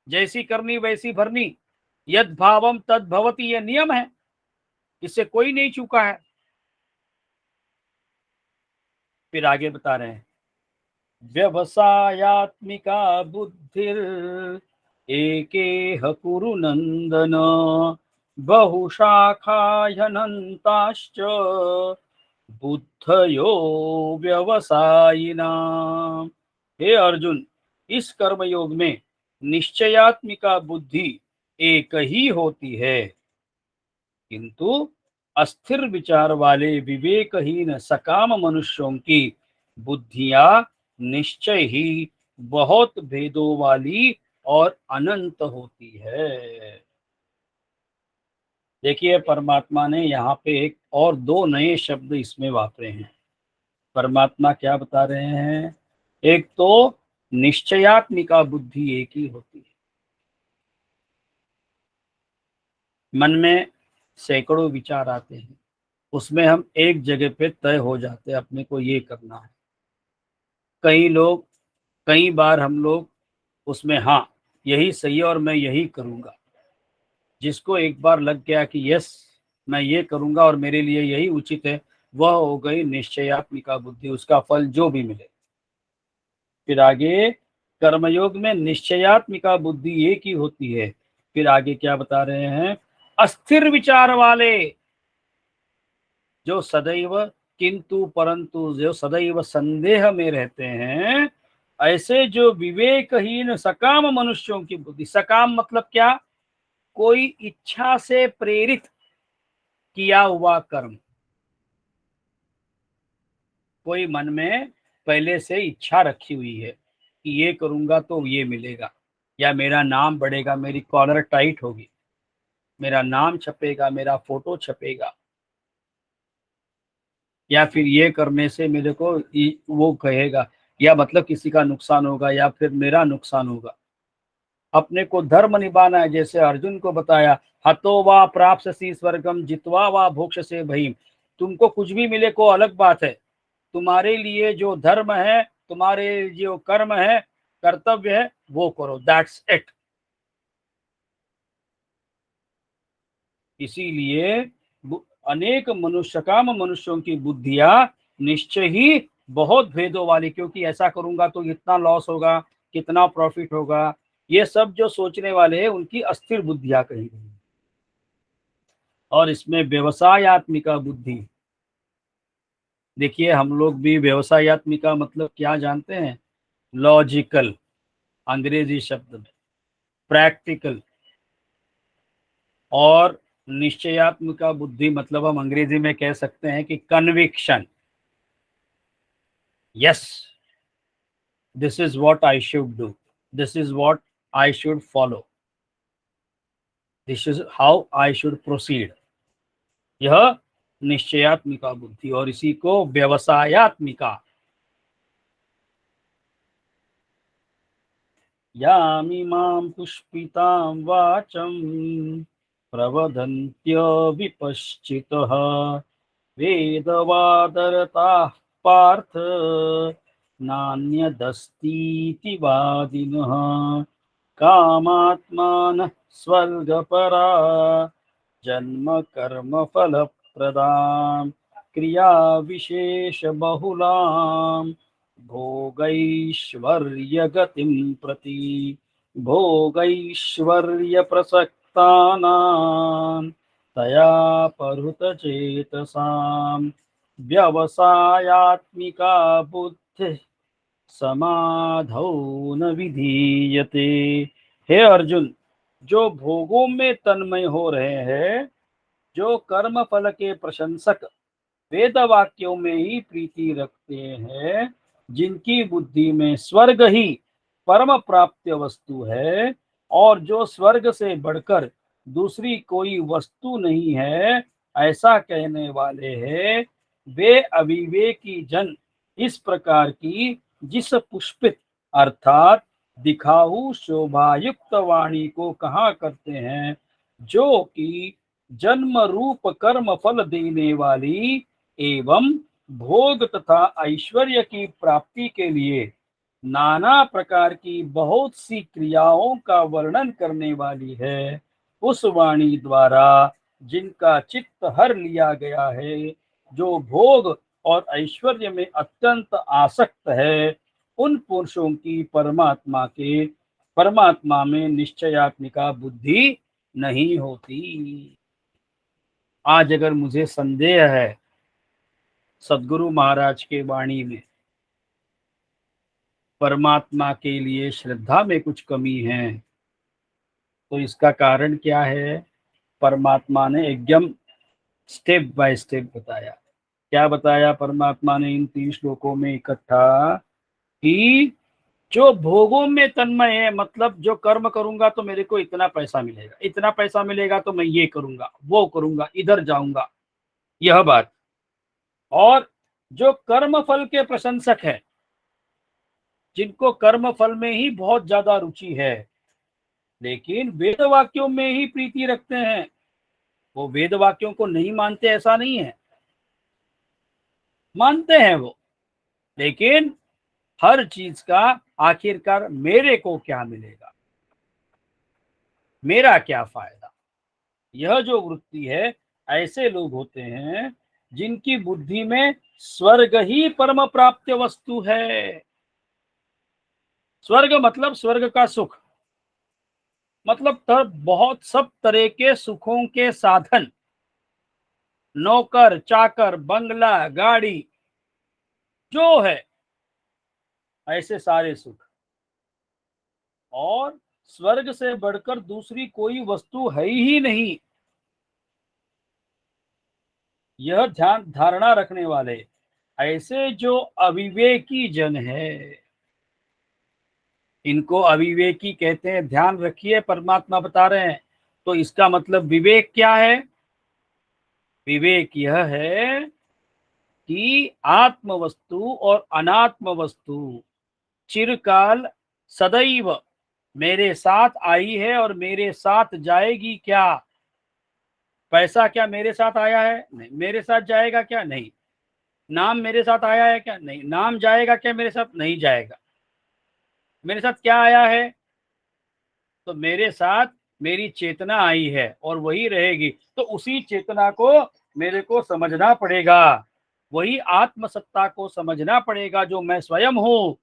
जैसी करनी वैसी भरनी, यद भावम तद भवति, ये नियम है, इससे कोई नहीं चूका है। फिर आगे बता रहे हैं, व्यवसायात्मिका बुद्धिर एकेह कुरु नंदन, बहुशाखाह्यनन्ताश्च बुद्धयो व्यवसायिना। हे अर्जुन, इस कर्म योग में निश्चयात्मिका बुद्धि एक ही होती है, किंतु अस्थिर विचार वाले विवेकहीन सकाम मनुष्यों की बुद्धियां निश्चय ही बहुत भेदों वाली और अनंत होती है। देखिए, परमात्मा ने यहाँ पे एक और दो नए शब्द इसमें वापरे हैं। परमात्मा क्या बता रहे हैं? एक तो निश्चयात्मिका बुद्धि एक ही होती है, मन में सैकड़ों विचार आते हैं, उसमें हम एक जगह पे तय हो जाते हैं अपने को ये करना है। कई बार हम लोग उसमें हाँ यही सही है और मैं यही करूँगा, जिसको एक बार लग गया कि यस मैं ये करूँगा और मेरे लिए यही उचित है, वह हो गई निश्चयात्मिका बुद्धि, उसका फल जो भी मिले। फिर आगे कर्मयोग में निश्चयात्मिका बुद्धि एक ही होती है। फिर आगे क्या बता रहे हैं, अस्थिर विचार वाले, जो सदैव किंतु परंतु, जो सदैव संदेह में रहते हैं, ऐसे जो विवेकहीन सकाम मनुष्यों की बुद्धि, सकाम मतलब क्या, कोई इच्छा से प्रेरित किया हुआ कर्म, कोई मन में पहले से इच्छा रखी हुई है कि ये करूंगा तो ये मिलेगा, या मेरा नाम बढ़ेगा, मेरी कॉलर टाइट होगी, मेरा नाम छपेगा, मेरा फोटो छपेगा, या फिर ये करने से मेरे को वो कहेगा, या मतलब किसी का नुकसान होगा या फिर मेरा नुकसान होगा। अपने को धर्म निभाना है, जैसे अर्जुन को बताया, हतो वा प्राप्स्यसि स्वर्गम जित्वा वा भोक्ष्यसे भयम। तुमको कुछ भी मिले को अलग बात है, तुम्हारे लिए जो धर्म है, तुम्हारे जो कर्म है, कर्तव्य है, वो करो, दैट्स इट। इसीलिए अनेक मनुष्य काम मनुष्यों की बुद्धियां निश्चय ही बहुत भेदों वाली, क्योंकि ऐसा करूंगा तो इतना लॉस होगा, कितना प्रॉफिट होगा, ये सब जो सोचने वाले हैं उनकी अस्थिर बुद्धियां कही गई। और इसमें व्यवसायत्मिका बुद्धि, देखिए हम लोग भी व्यवसायत्मिका मतलब क्या जानते हैं, लॉजिकल, अंग्रेजी शब्द में प्रैक्टिकल, और निश्चयात्मिका बुद्धि मतलब हम अंग्रेजी में कह सकते हैं कि conviction. Yes, this is what I should do, this is what I should follow, this is how I should proceed, यह निश्चयात्मिका बुद्धि। और इसी को व्यवसायत्मिका, यामिमां पुष्पितां वाचं प्रवदन्त्य विपश्चितः वेदवादरताः पार्थ नान्यदस्तीति वादिनः कामात्मानः स्वर्गपरा जन्म कर्म फलप्रदां क्रिया विशेष बहुलां भोगैश्वर्यगतिं प्रति भोगैश्वर्यप्रसक्तानां तया परुतचेतसां व्यवसायात्मिका बुद्धिः समाधौ न विधीयते। हे अर्जुन, जो भोगों में तन्मय हो रहे हैं, जो कर्म फल के प्रशंसक वेद वाक्यों में ही प्रीति रखते हैं, जिनकी बुद्धि में स्वर्ग ही परम प्राप्य वस्तु है और जो स्वर्ग से बढ़कर दूसरी कोई वस्तु नहीं है, ऐसा कहने वाले हैं, वे अविवेकी जन इस प्रकार की जिस पुष्पित अर्थात दिखाऊ शोभायुक्त वाणी को कहा करते हैं, जो कि जन्म रूप कर्म फल देने वाली एवं भोग तथा ऐश्वर्य की प्राप्ति के लिए नाना प्रकार की बहुत सी क्रियाओं का वर्णन करने वाली है, उस वाणी द्वारा जिनका चित्त हर लिया गया है, जो भोग और ऐश्वर्य में अत्यंत आसक्त है, उन पुरुषों की परमात्मा में निश्चयात्मिका बुद्धि नहीं होती। आज अगर मुझे संदेह है सदगुरु महाराज के वाणी में, परमात्मा के लिए श्रद्धा में कुछ कमी है, तो इसका कारण क्या है, परमात्मा ने एकदम स्टेप बाय स्टेप बताया। क्या बताया परमात्मा ने इन 3 श्लोकों में इकट्ठा, कि जो भोगों में तन्मय है, मतलब जो कर्म करूंगा तो मेरे को इतना पैसा मिलेगा, इतना पैसा मिलेगा तो मैं ये करूंगा, वो करूंगा, इधर जाऊंगा, यह बात। और जो कर्म फल के प्रशंसक है, जिनको कर्म फल में ही बहुत ज्यादा रुचि है, लेकिन वेद वाक्यों में ही प्रीति रखते हैं, वो वेद वाक्यों को नहीं मानते ऐसा नहीं है, मानते हैं वो, लेकिन हर चीज का आखिरकार मेरे को क्या मिलेगा, मेरा क्या फायदा, यह जो वृत्ति है, ऐसे लोग होते हैं जिनकी बुद्धि में स्वर्ग ही परम प्राप्त वस्तु है। स्वर्ग मतलब स्वर्ग का सुख, मतलब बहुत सब तरह के सुखों के साधन, नौकर चाकर बंगला गाड़ी जो है, ऐसे सारे सुख, और स्वर्ग से बढ़कर दूसरी कोई वस्तु है ही नहीं। यह ध्यान धारणा रखने वाले ऐसे जो अविवेकी जन है, इनको अविवेकी कहते हैं। ध्यान रखिए, परमात्मा बता रहे हैं, तो इसका मतलब विवेक क्या है? विवेक यह है कि आत्म वस्तु और अनात्म वस्तु चिरकाल सदैव मेरे साथ आई है और मेरे साथ जाएगी। क्या पैसा क्या मेरे साथ आया है? नहीं। मेरे साथ जाएगा क्या? नहीं। नाम मेरे साथ आया है क्या? नहीं। नाम जाएगा क्या मेरे साथ? नहीं जाएगा। मेरे साथ क्या आया है? तो मेरे साथ मेरी चेतना आई है और वही रहेगी। तो उसी चेतना को मेरे को समझना पड़ेगा, वही आत्म सत्ता को समझना पड़ेगा जो मैं स्वयं हूं।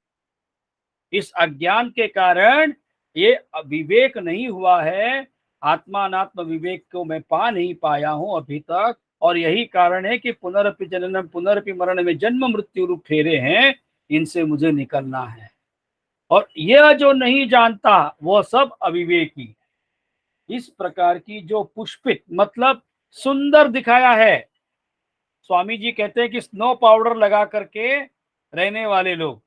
इस अज्ञान के कारण ये विवेक नहीं हुआ है, आत्मा अनात्म विवेक को मैं पा नहीं पाया हूं अभी तक। और यही कारण है कि पुनरपि जननम पुनरपि मरण में जन्म मृत्यु रूप फेरे हैं, इनसे मुझे निकलना है। और यह जो नहीं जानता वह सब अविवेकी। इस प्रकार की जो पुष्पित मतलब सुंदर दिखाया है, स्वामी जी कहते हैं कि स्नो पाउडर लगा करके रहने वाले लोग,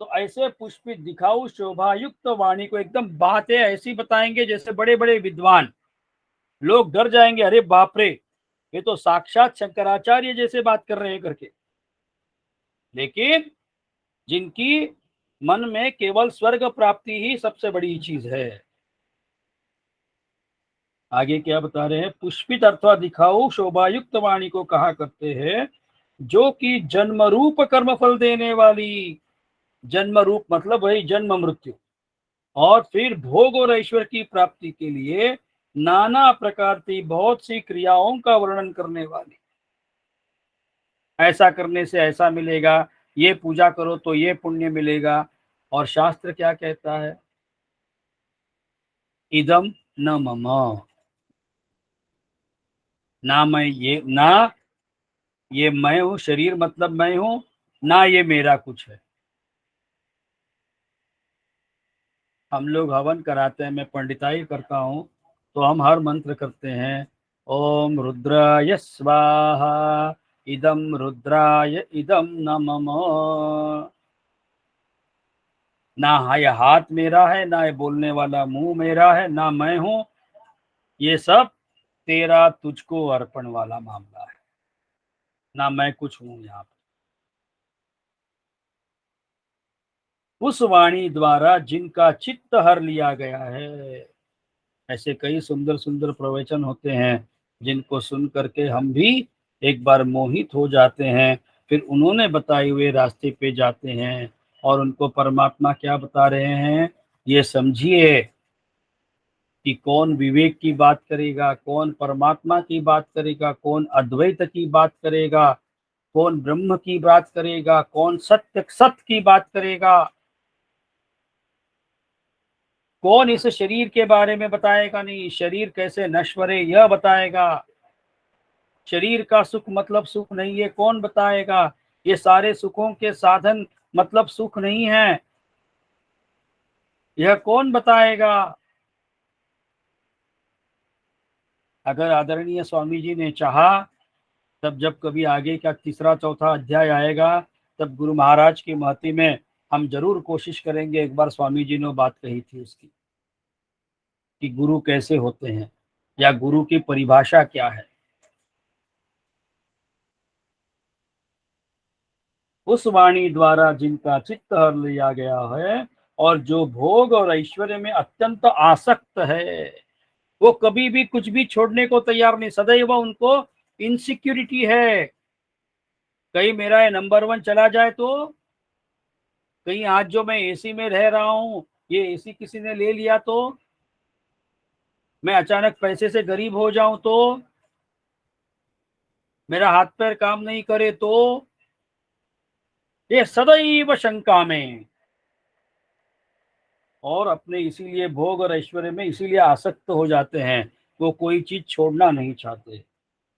तो ऐसे पुष्पित दिखाऊ शोभा युक्त वाणी को एकदम बातें ऐसी बताएंगे जैसे बड़े बड़े विद्वान लोग डर जाएंगे, अरे बाप रे, ये तो साक्षात शंकराचार्य जैसे बात कर रहे हैं करके। लेकिन जिनकी मन में केवल स्वर्ग प्राप्ति ही सबसे बड़ी चीज है। आगे क्या बता रहे हैं? पुष्पित अथवा दिखाऊ शोभायुक्त वाणी को कहा करते हैं जो कि जन्म रूप कर्म फल देने वाली, जन्म रूप मतलब वही जन्म मृत्यु, और फिर भोग और ऐश्वर्य की प्राप्ति के लिए नाना प्रकार की बहुत सी क्रियाओं का वर्णन करने वाली। ऐसा करने से ऐसा मिलेगा, ये पूजा करो तो ये पुण्य मिलेगा। और शास्त्र क्या कहता है? इदम न मम, ना मैं ये ना ये मैं हूं, शरीर मतलब मैं हूं, ना ये मेरा कुछ है। हम लोग हवन कराते हैं, मैं पंडिताई करता हूँ, तो हम हर मंत्र करते हैं, ओम रुद्राय स्वाहा, इदम रुद्राय इदम न मम। ना ये हाथ मेरा है, ना ये बोलने वाला मुंह मेरा है, ना मैं हूं, ये सब तेरा तुझको अर्पण वाला मामला है, ना मैं कुछ हूं यहाँ पे। उस वाणी द्वारा जिनका चित्त हर लिया गया है। ऐसे कई सुंदर सुंदर प्रवचन होते हैं जिनको सुन करके हम भी एक बार मोहित हो जाते हैं, फिर उन्होंने बताए हुए रास्ते पे जाते हैं। और उनको परमात्मा क्या बता रहे हैं, ये समझिए कि कौन विवेक की बात करेगा, कौन परमात्मा की बात करेगा, कौन अद्वैत की बात करेगा, कौन ब्रह्म की बात करेगा, कौन सत्य सत्य की बात करेगा, कौन इस शरीर के बारे में बताएगा, नहीं शरीर कैसे नश्वर है यह बताएगा, शरीर का सुख मतलब सुख नहीं है कौन बताएगा, ये सारे सुखों के साधन मतलब सुख नहीं है, यह कौन बताएगा। अगर आदरणीय स्वामी जी ने चाहा, तब जब कभी आगे का तीसरा चौथा अध्याय आएगा, तब गुरु महाराज की महती में हम जरूर कोशिश करेंगे। एक बार स्वामी जी ने बात कही थी उसकी कि गुरु कैसे होते हैं या गुरु की परिभाषा क्या है। उस वाणी द्वारा जिनका चित्त हर लिया गया है और जो भोग और ऐश्वर्य में अत्यंत आसक्त है, वो कभी भी कुछ भी छोड़ने को तैयार नहीं, सदैव उनको इनसिक्योरिटी है। कहीं मेरा ये नंबर 1 चला जाए तो, कहीं आज जो मैं एसी में रह रहा हूँ ये एसी किसी ने ले लिया तो, मैं अचानक पैसे से गरीब हो जाऊं तो, मेरा हाथ पैर काम नहीं करे तो, ये सदैव शंका में, और अपने इसीलिए भोग और ऐश्वर्य में इसीलिए आसक्त हो जाते हैं, वो कोई चीज छोड़ना नहीं चाहते।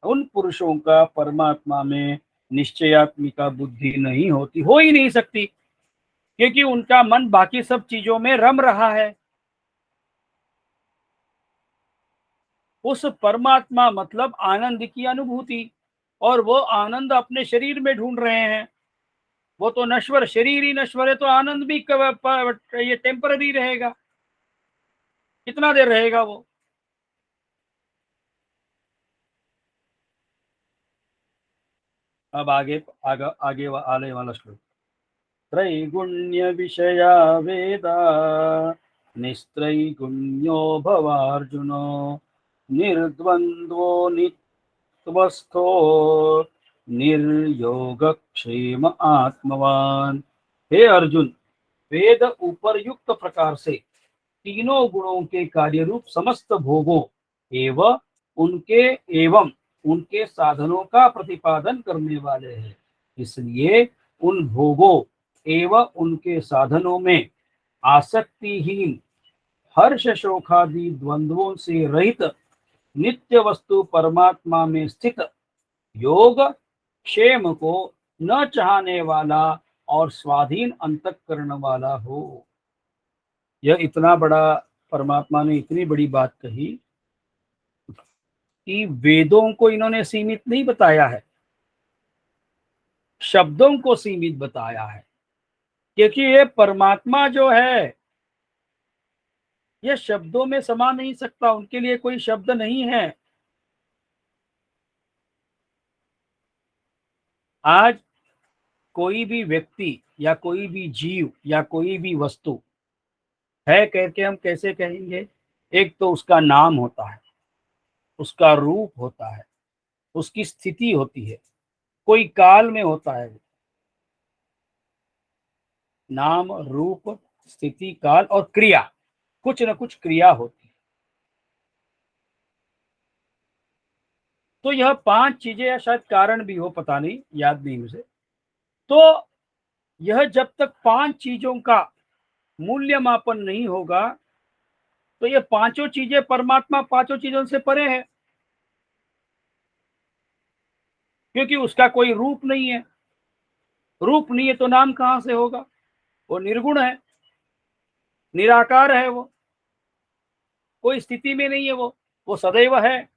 उन पुरुषों का परमात्मा में निश्चयात्मिका बुद्धि नहीं होती, हो ही नहीं सकती, क्योंकि उनका मन बाकी सब चीजों में रम रहा है। उस परमात्मा मतलब आनंद की अनुभूति, और वो आनंद अपने शरीर में ढूंढ रहे हैं। वो तो नश्वर, शरीर ही नश्वर है, तो आनंद भी ये टेम्पररी रहेगा, कितना देर रहेगा वो। अब आगे आने वाला श्लोक, त्रैगुण्य विषया वेदा निस्त्रैगुण्यो भवार्जुनो निर्द्वन्द्वो नित्वस्थो निर्योगक्षेम आत्मवान। हे अर्जुन, वेद उपरयुक्त प्रकार से तीनों गुणों के कार्य रूप समस्त भोगों एवं उनके एवं उनके साधनों का प्रतिपादन करने वाले हैं। इसलिए उन भोगों एवं उनके साधनों में आसक्तिहीन, हर्ष शोकादि द्वंद्वों से रहित, नित्य वस्तु परमात्मा में स्थित, योग क्षेम को न चाहने वाला और स्वाधीन अंतःकरण वाला हो। यह इतना बड़ा, परमात्मा ने इतनी बड़ी बात कही कि वेदों को इन्होंने सीमित नहीं बताया है, शब्दों को सीमित बताया है, क्योंकि ये परमात्मा जो है ये शब्दों में समा नहीं सकता, उनके लिए कोई शब्द नहीं है। आज कोई भी व्यक्ति या कोई भी जीव या कोई भी वस्तु है करके हम कैसे कहेंगे? एक तो उसका नाम होता है, उसका रूप होता है, उसकी स्थिति होती है, कोई काल में होता है। नाम, रूप, स्थिति, काल और क्रिया, कुछ न कुछ क्रिया होती है। तो यह 5 चीजें, या शायद कारण भी हो, पता नहीं, याद नहीं मुझे। तो यह जब तक 5 चीजों का मूल्यमापन नहीं होगा, तो ये पांचों चीजें, परमात्मा पांचों चीजों से परे है, क्योंकि उसका कोई रूप नहीं है। रूप नहीं है तो नाम कहां से होगा? वो निर्गुण है, निराकार है, वो कोई स्थिति में नहीं है, वो सदैव है,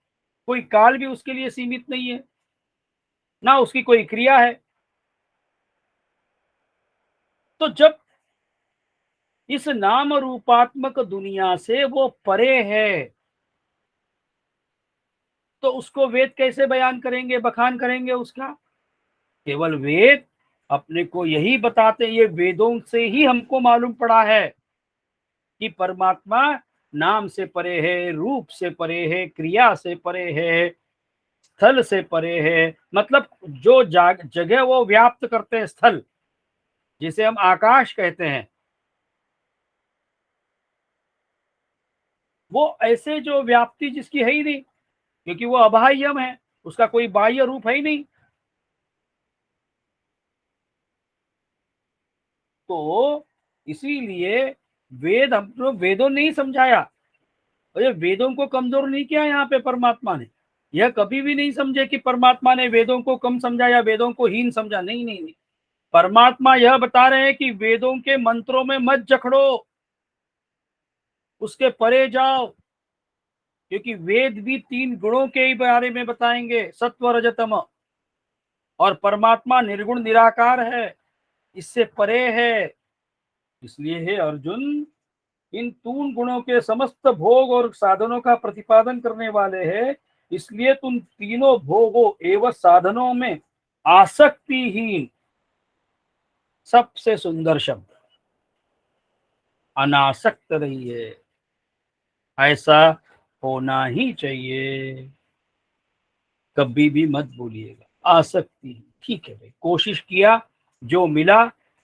कोई काल भी उसके लिए सीमित नहीं है, ना उसकी कोई क्रिया है। तो जब इस नाम रूपात्मक दुनिया से वो परे है, तो उसको वेद कैसे बयान करेंगे, बखान करेंगे उसका? केवल वेद अपने को यही बताते, ये वेदों से ही हमको मालूम पड़ा है कि परमात्मा नाम से परे है, रूप से परे है, क्रिया से परे है, स्थल से परे है। मतलब जो जगह वो व्याप्त करते हैं, स्थल जिसे हम आकाश कहते हैं, वो ऐसे जो व्याप्ति जिसकी है ही नहीं, क्योंकि वो अबाह्यम है, उसका कोई बाह्य रूप है ही नहीं। तो इसीलिए वेद, हम तो वेदों ने ही समझाया, और ये वेदों को कमजोर नहीं किया यहाँ पे परमात्मा ने। यह कभी भी नहीं समझे कि परमात्मा ने वेदों को कम समझा या वेदों को हीन समझा, नहीं नहीं नहीं। परमात्मा यह बता रहे हैं कि वेदों के मंत्रों में मत जकड़ो, उसके परे जाओ, क्योंकि वेद भी 3 गुणों के ही बारे में बताएंगे, सत्व रज तम, और परमात्मा निर्गुण निराकार है, इससे परे है। इसलिए हे अर्जुन, इन 3 गुणों के समस्त भोग और साधनों का प्रतिपादन करने वाले हैं, इसलिए तुम तीनों भोगों एवं साधनों में आसक्तिहीन, सबसे सुंदर शब्द, अनासक्त रहिए। ऐसा होना ही चाहिए, कभी भी मत भूलिएगा। आसक्ति, ठीक है भाई, कोशिश किया, जो मिला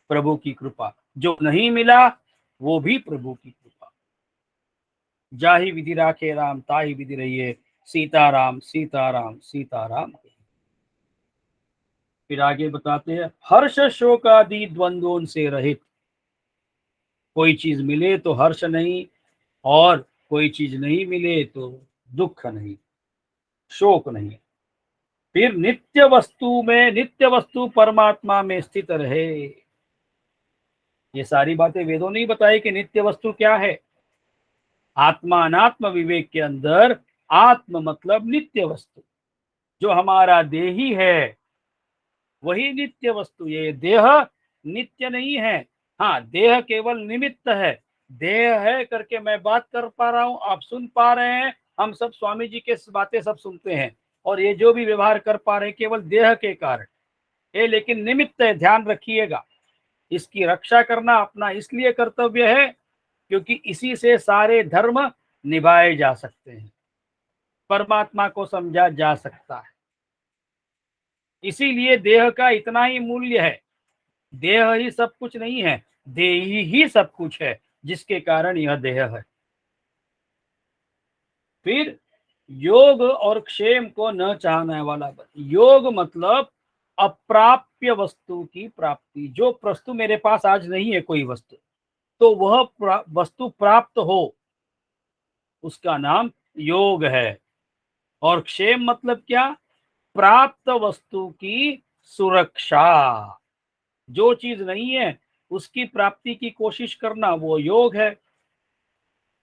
प्रभु की कृपा, जो नहीं मिला वो भी प्रभु की कृपा। जाहि विधि राखे राम ताहि विधि रहिए, सीताराम सीताराम सीताराम। फिर आगे बताते हैं, हर्ष शोक आदि द्वंद्वों से रहित। कोई चीज मिले तो हर्ष नहीं, और कोई चीज नहीं मिले तो दुख नहीं, शोक नहीं। फिर नित्य वस्तु में, नित्य वस्तु परमात्मा में स्थित रहे। ये सारी बातें वेदों ने ही बताई कि नित्य वस्तु क्या है। आत्मा अनात्म विवेक के अंदर आत्म मतलब नित्य वस्तु, जो हमारा देही है वही नित्य वस्तु। ये देह नित्य नहीं है। हाँ, देह केवल निमित्त है। देह है करके मैं बात कर पा रहा हूँ, आप सुन पा रहे हैं, हम सब स्वामी जी के बातें सब सुनते हैं, और ये जो भी व्यवहार कर पा रहे हैं केवल देह के कारण, ये लेकिन निमित्त है, ध्यान रखिएगा। इसकी रक्षा करना अपना इसलिए कर्तव्य है क्योंकि इसी से सारे धर्म निभाए जा सकते हैं, परमात्मा को समझा जा सकता है। इसीलिए देह का इतना ही मूल्य है। देह ही सब कुछ नहीं है, देही ही सब कुछ है, जिसके कारण यह देह है। फिर योग और क्षेम को न चाहने वाला बन। योग मतलब अप्राप्य वस्तु की प्राप्ति। जो वस्तु मेरे पास आज नहीं है, कोई वस्तु, तो वह वस्तु प्राप्त हो, उसका नाम योग है। और क्षेम मतलब क्या? प्राप्त वस्तु की सुरक्षा। जो चीज नहीं है उसकी प्राप्ति की कोशिश करना, वो योग है।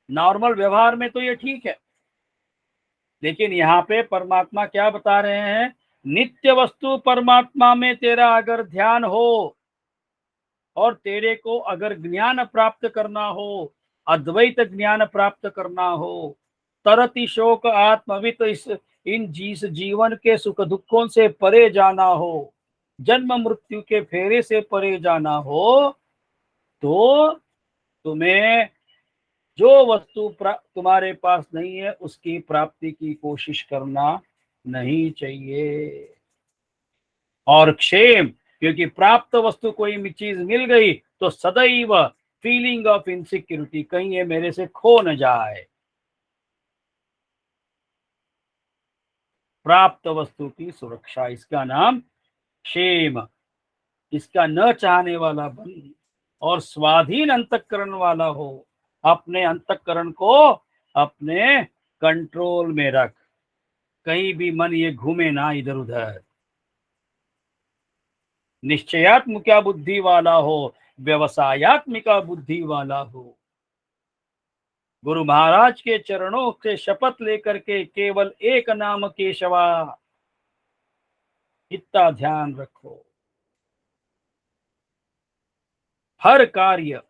नॉर्मल व्यवहार में तो ये ठीक है, लेकिन यहाँ पे परमात्मा क्या बता रहे हैं? नित्य वस्तु परमात्मा में तेरा अगर ध्यान हो, और तेरे को अगर ज्ञान प्राप्त करना हो, अद्वैत ज्ञान प्राप्त करना हो, तरति शोक आत्मवित, इन जिस जीवन के सुख दुखों से परे जाना हो, जन्म मृत्यु के फेरे से परे जाना हो, तो तुम्हें जो वस्तु तुम्हारे पास नहीं है उसकी प्राप्ति की कोशिश करना नहीं चाहिए। और क्षेम, क्योंकि प्राप्त वस्तु कोई चीज मिल गई तो सदैव फीलिंग ऑफ इनसिक्योरिटी, कहीं ये मेरे से खो न जाए। प्राप्त वस्तु की सुरक्षा, इसका नाम क्षेम। इसका न चाहने वाला बन, और स्वाधीन अंतःकरण वाला हो। अपने अंतःकरण को अपने कंट्रोल में रख, कहीं भी मन ये घूमे ना इधर उधर। निश्चयात्मिका बुद्धि वाला हो, व्यवसायत्मिका बुद्धि वाला हो। गुरु महाराज के चरणों से शपथ लेकर के केवल एक नाम केशवा, इतना ध्यान रखो। हर कार्य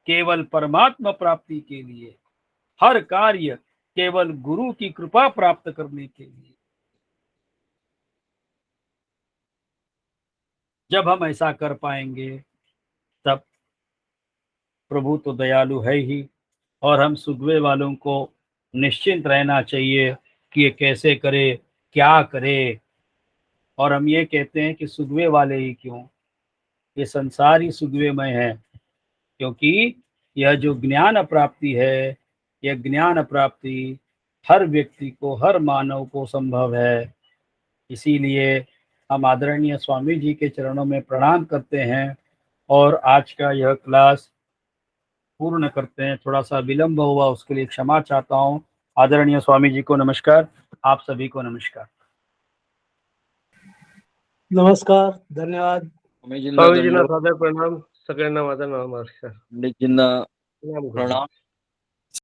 केवल परमात्मा प्राप्ति के लिए, हर कार्य केवल गुरु की कृपा प्राप्त करने के लिए। जब हम ऐसा कर पाएंगे तब प्रभु तो दयालु है ही, और हम सुगवे वालों को निश्चिंत रहना चाहिए कि ये कैसे करे, क्या करे। और हम ये कहते हैं कि सुगवे वाले ही क्यों, ये संसार ही सुगवेमय है, क्योंकि यह जो ज्ञान प्राप्ति है, यह ज्ञान प्राप्ति हर व्यक्ति को, हर मानव को संभव है। इसीलिए हम आदरणीय स्वामी जी के चरणों में प्रणाम करते हैं और आज का यह क्लास पूर्ण करते हैं। थोड़ा सा विलंब हुआ, उसके लिए क्षमा चाहता हूँ। आदरणीय स्वामी जी को नमस्कार, आप सभी को नमस्कार। नमस्कार, धन्यवाद। स्वामीजींना स्वामीजींना सादर प्रणाम, सगळ्यांना माझा नमस्कार. पंडितजींना प्रणाम.